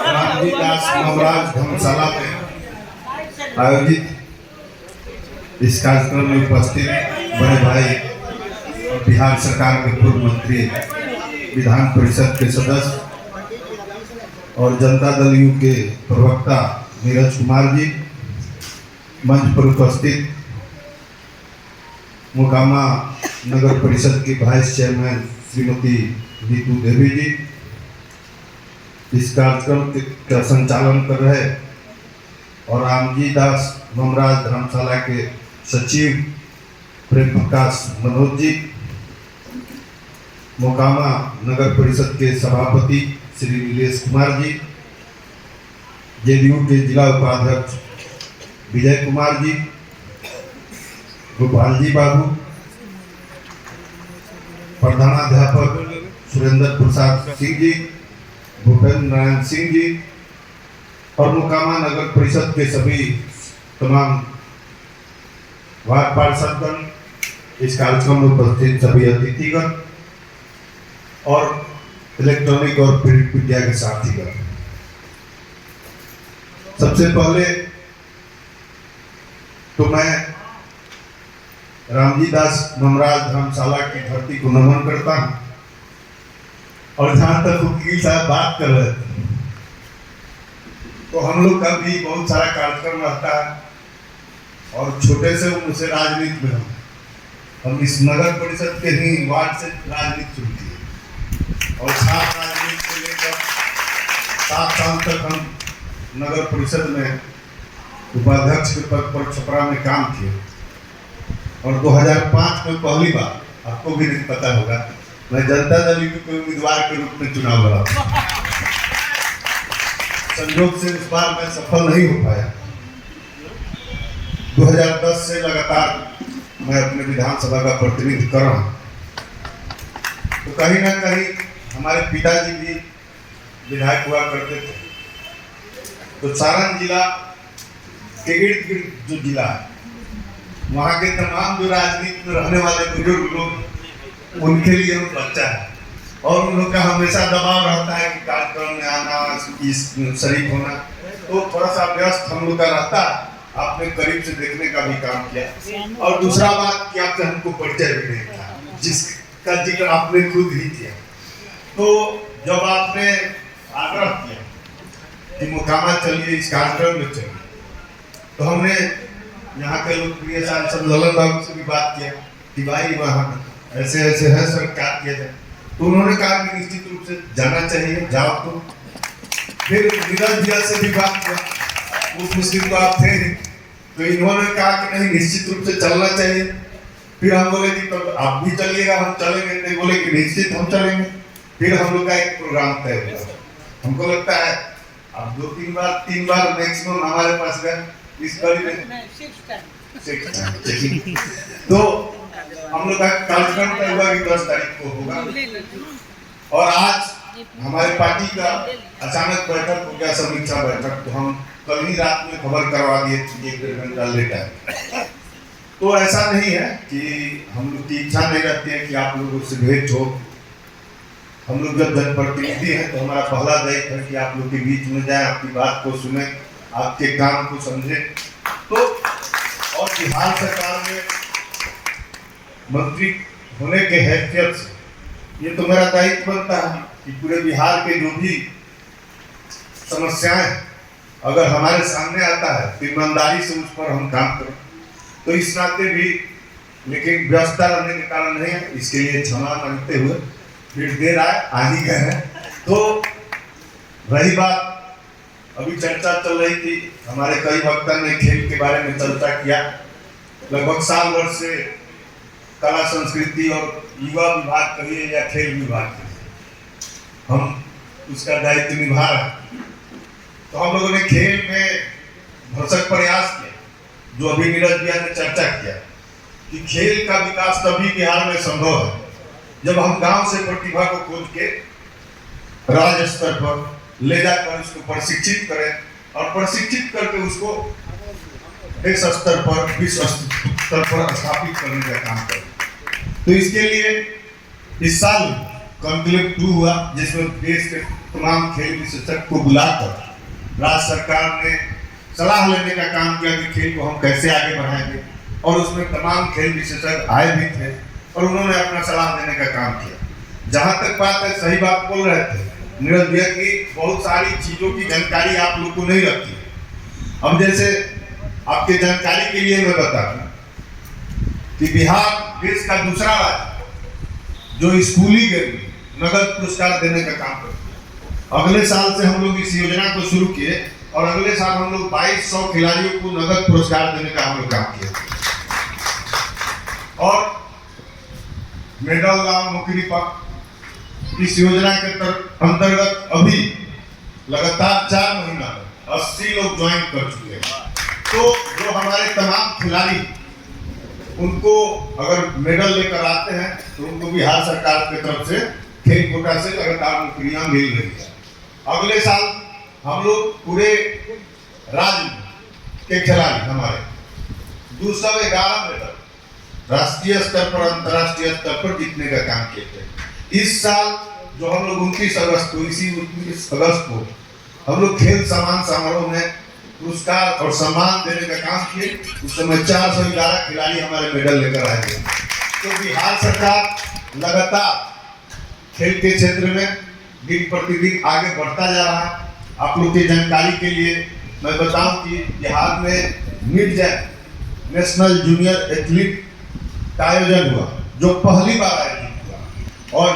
रामजीदास नवराज धर्मशाला में आयोजित इस कार्यक्रम में उपस्थित बड़े भाई बिहार सरकार के पूर्व मंत्री, विधान परिषद के सदस्य और जनता दल यू के प्रवक्ता नीरज कुमार जी, मंच पर उपस्थित मोकामा नगर परिषद के वाइस चेयरमैन श्रीमती नीतू देवी जी, इस कार्यक्रम का संचालन कर रहे और रामजीदास नवराज धर्मशाला के सचिव प्रेम प्रकाश मनोज जी, मोकामा नगर परिषद के सभापति श्री नीलेश कुमार जी, जेडीयू के जिला उपाध्यक्ष विजय कुमार जी, गोपाल जी बाबू, प्रधानाध्यापक सुरेंद्र प्रसाद सिंह जी, भूपेंद्र नारायण सिंह जी और मोकामा नगर परिषद के सभी तमाम वार्ड पार्षदगण, इस कार्यक्रम में उपस्थित सभी अतिथिगण और इलेक्ट्रॉनिक और प्रिंट मीडिया के साथीगण। सबसे पहले तो मैं रामजीदास नवराज धर्मशाला की धरती को नमन करता हूं। और जहां तक वकील साहब बात कर रहे थे, तो हम लोग का भी बहुत सारा कार्यक्रम रहता है और छोटे से उम्र से राजनीति में हम इस नगर परिषद के ही वार्ड से राजनीति चुनती है और 7 राजनीति से लेकर 7 साल तक हम नगर परिषद में उपाध्यक्ष के पद पर छपरा में काम किए और 2005 में पहली बार, आपको भी नहीं पता होगा, मैं जनता दल के कोई उम्मीदवार के रूप में चुनाव लड़ा। संयोग से इस बार मैं सफल नहीं हो पाया। 2010 से लगातार मैं अपने विधानसभा का प्रतिनिधित्व कर रहा हूं। तो कहीं ना कहीं हमारे पिताजी भी विधायक हुआ करते थे। तो सारण जिला के इर्द गिर्द जो जिला है, वहाँ के तमाम जो राजनीति में रहने वाले बुजुर्ग लोग, उनके लिए हम बच्चा है और उन लोग का हमेशा दबाव रहता है कि कार्यक्रम में आना, इस शरीक होना, तो थोड़ा सा व्यस्त हम लोग का रहता है। आपने करीब से देखने का भी काम किया और दूसरा बात कि आपसे हमको परिचय भी नहीं था, जिसका जिक्र आपने खुद ही किया। तो जब आपने आग्रह किया कि मोकामा चलिए, इस कार्यक्रम में चलिए, तो हमने यहाँ के लोकप्रिय सांसद ललन बाबू से भी बात किया कि भाई वहाँ ऐसे ऐसे है सर, क्या किया जाए। तो उन्होंने कहा कि निश्चित रूप से जाना चाहिए, जाओ। तो फिर नीरज भैया से भी बात किया, उस मुस्लिम तो आप थे ही, तो इन्होंने कहा कि नहीं, निश्चित रूप से चलना चाहिए। फिर हम बोले कि तो आप भी चलिएगा, हम चलेंगे। नहीं, बोले कि निश्चित हम चलेंगे। फिर हम लोग का एक प्रोग्राम तय हुआ। हमको लगता है अब 2-3 बार 3 बार मैक्सिमम हमारे पास गए इस कड़ी में 6 टाइम। तो हम लोग का कार्यक्रम तय हुआ कि 10 तारीख को होगा और आज हमारे पार्टी का अचानक बैठक हो गया, समीक्षा बैठक। तो हम कल ही रात में खबर करवा दिए 1-1.5 घंटा लेट आए। तो ऐसा नहीं है कि हम लोग की इच्छा नहीं रहती है कि आप लोगों से भेंट हो। हम लोग जब जनप्रतिनिधि हैं तो हमारा पहला दायित्व है कि आप लोग के बीच में जाए, आपकी बात को सुने, आपके काम को समझे। तो और बिहार सरकार में मंत्री होने के हैसियत से ये तो मेरा दायित्व बनता है कि पूरे बिहार के जो भी समस्याएं अगर हमारे सामने आता है तो ईमानदारी से उस पर हम काम करें। तो इस नाते भी, लेकिन व्यस्तता रहने के कारण नहीं है, इसके लिए क्षमा मांगते हुए फिर देर आ ही गए हैं। तो रही बात, अभी चर्चा चल रही थी, हमारे कई वक्ता ने खेल के बारे में चर्चा किया। लगभग साल भर से कला संस्कृति और युवा विभाग कहिए या खेल विभाग कहिए, हम उसका दायित्व निभा रहे हैं। तो हम लोगों ने खेल में भरसक प्रयास किया, जो अभी नीरज भैया ने चर्चा किया कि खेल का विकास तभी बिहार में संभव है जब हम गांव से प्रतिभा को खोज के राज्य स्तर पर ले जाकर उसको प्रशिक्षित करें और प्रशिक्षित करके उसको देश स्तर पर, विश्व स्तर पर स्थापित करने का काम करें। तो इसके लिए इस साल कॉन्क्लेव 2 हुआ, जिसमें देश के तमाम खेल विशेषज्ञ को बुलाकर राज्य सरकार ने सलाह लेने का काम किया कि खेल को हम कैसे आगे बढ़ाएंगे, और उसमें तमाम खेल विशेषज्ञ आए भी थे और उन्होंने अपना सलाह देने का काम किया। जहां तक बात है, सही बात बोल रहे थे नीरज भैया की, बहुत सारी चीजों की जानकारी आप लोग को नहीं रहती है। अब जैसे आपके जानकारी के लिए मैं बता दूं कि बिहार देश का दूसरा राज्य जो स्कूली गेम में नगद पुरस्कार देने का काम करते हैं। अगले साल से हम लोग इस योजना को शुरू किए और अगले साल हम लोग 2200 खिलाड़ियों को नगद पुरस्कार देने का हम लोग काम किया। और मेडल गांव नौकरी पर इस योजना के अंतर्गत अभी लगातार 4 महीना 80 लोग ज्वाइन कर चुके हैं। तो जो हमारे तमाम खिलाड़ी उनको अगर मेडल लेकर आते हैं तो उनको बिहार सरकार की तरफ से खेल कोटा से लगातार नौकरियां मिल रही है। अगले साल हम लोग पूरे राज्य के खिलाड़ी हमारे 211 मेडल राष्ट्रीय स्तर पर अंतर्राष्ट्रीय स्तर पर जीतने का काम किए थे। इस साल जो हम लोग 29 अगस्त को इसी 29 अगस्त को हम लोग खेल सम्मान समारोह में पुरस्कार और सम्मान देने का काम किए। उस समय 411 खिलाड़ी हमारे मेडल लेकर आए थे। तो बिहार सरकार लगातार खेल के क्षेत्र में दिन प्रतिदिन आगे बढ़ता जा रहा है। आप लोग की जानकारी के लिए मैं बताऊं कि बिहार में mid jam national junior athlete का आयोजन हुआ, जो पहली बार आयोजित हुआ, और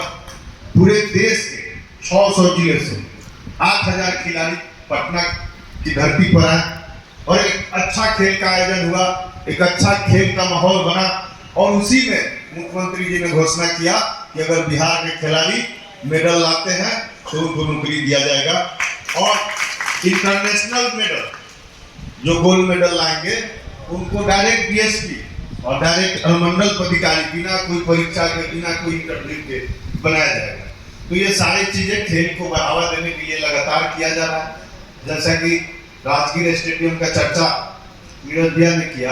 पूरे देश के 600 जिले से 8000 खिलाड़ी पटना की धरती पर आए और एक अच्छा खेल का आयोजन हुआ, एक अच्छा खेल का माहौल बना। और उसी में मुख्यमंत्री जी ने घोषणा किया कि अगर बिहार के खिलाड़ी मेडल लाते हैं तो उनको नौकरी दिया जाएगा, और इंटरनेशनल मेडल जो गोल्ड मेडल लाएंगे उनको डायरेक्ट डीएसपी और डायरेक्ट अनुमंडल पदाधिकारी बिना कोई परीक्षा के, बिना कोई इंटरव्यू के बनाया जाएगा। तो ये सारी चीजें खेल को बढ़ावा देने के लिए लगातार किया जा रहा है। जैसा कि राजगीर स्टेडियम का चर्चा नीरज भैया ने किया।